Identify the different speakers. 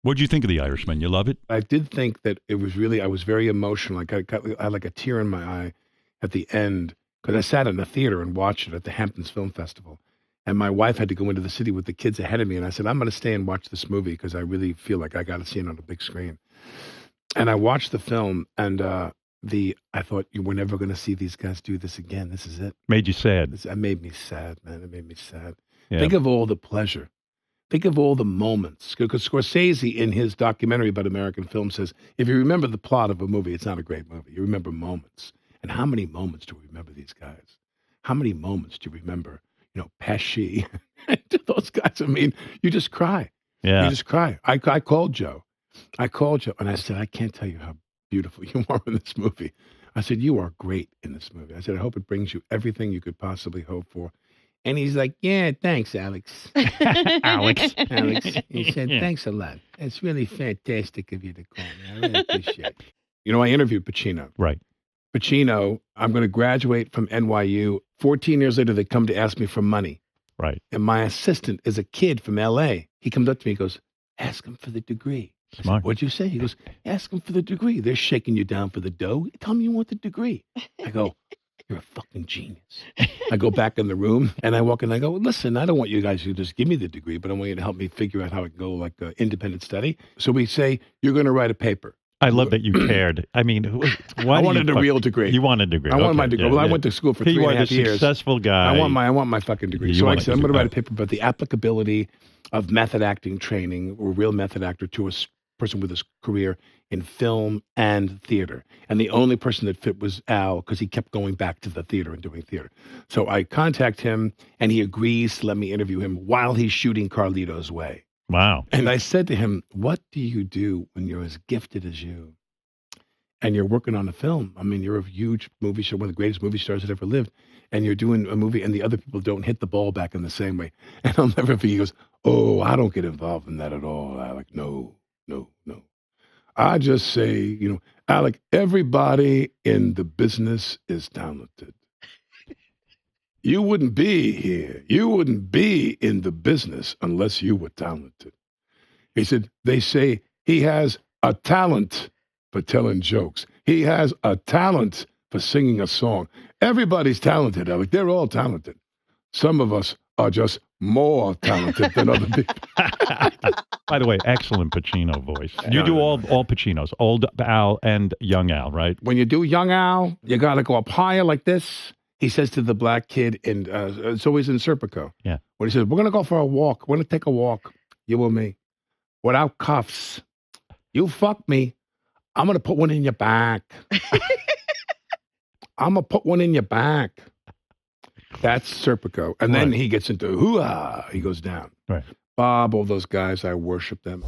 Speaker 1: What'd you think of The Irishman? You love it?
Speaker 2: I did think that it was really, I was very emotional. I had like a tear in my eye at the end because I sat in the theater and watched it at the Hamptons Film Festival. And my wife had to go into the city with the kids ahead of me. And I said, I'm going to stay and watch this movie because I really feel like I got to see it on a big screen. And I watched the film and I thought, we're never going to see these guys do this again. This is it.
Speaker 1: Made you sad.
Speaker 2: It made me sad, man. It made me sad.
Speaker 1: Yeah.
Speaker 2: Think of all the pleasure. Think of all the moments. Because Scorsese, in his documentary about American film, says, if you remember the plot of a movie, it's not a great movie. You remember moments. And how many moments do we remember these guys? How many moments do you remember, Pesci? Those guys, I mean, you just cry.
Speaker 1: Yeah.
Speaker 2: You just cry. I called Joe. And I said, I can't tell you how beautiful you are in this movie. I said, you are great in this movie. I said, I hope it brings you everything you could possibly hope for. And he's like, yeah, thanks, Alex.
Speaker 1: Alex.
Speaker 2: He said, thanks a lot. It's really fantastic of you to call me. I really appreciate it. I interviewed Pacino.
Speaker 1: Right.
Speaker 2: Pacino, I'm going to graduate from NYU. 14 years later, they come to ask me for money.
Speaker 1: Right.
Speaker 2: And my assistant is a kid from L.A. He comes up to me and goes, ask him for the degree. I said, what'd you say? He goes, ask him for the degree. They're shaking you down for the dough. Tell me you want the degree. I go, you're a fucking genius. I go back in the room and I walk in and I go, listen, I don't want you guys to just give me the degree, but I want you to help me figure out how it can go like independent study. So we say, you're going to write a paper.
Speaker 1: I love that you cared. I mean, why
Speaker 2: I wanted a real degree.
Speaker 1: You wanted a degree.
Speaker 2: I wanted my degree.
Speaker 1: Yeah,
Speaker 2: well, I went to school for 3.5 years.
Speaker 1: You are the successful guy.
Speaker 2: I want my fucking degree. So I said, I'm going to write a paper about the applicability of method acting training or real method actor to a person with his career in film and theater. And the only person that fit was Al because he kept going back to the theater and doing theater. So I contact him and he agrees to let me interview him while he's shooting Carlito's Way.
Speaker 1: Wow.
Speaker 2: And I said to him, what do you do when you're as gifted as you and you're working on a film? I mean, you're a huge movie star, one of the greatest movie stars that ever lived, and you're doing a movie and the other people don't hit the ball back in the same way. And I'll never forget, he goes, oh, I don't get involved in that at all, Alec. No. I just say, Alec, everybody in the business is talented. You wouldn't be here. You wouldn't be in the business unless you were talented. He said, they say he has a talent for telling jokes. He has a talent for singing a song. Everybody's talented, Alec. They're all talented. Some of us are just more talented than other people.
Speaker 1: By the way, excellent Pacino voice. You do all Pacinos, old Al and young Al, right?
Speaker 2: When you do young Al, you got to go up higher like this. He says to the black kid, and it's always in Serpico.
Speaker 1: Yeah.
Speaker 2: When he says, we're going to go for a walk. We're going to take a walk, you and me, without cuffs. You fuck me. I'm going to put one in your back. I'm going to put one in your back. That's Serpico. And then he gets into hoo-ha. He goes down.
Speaker 1: Right.
Speaker 2: Bob, all those guys, I worship them.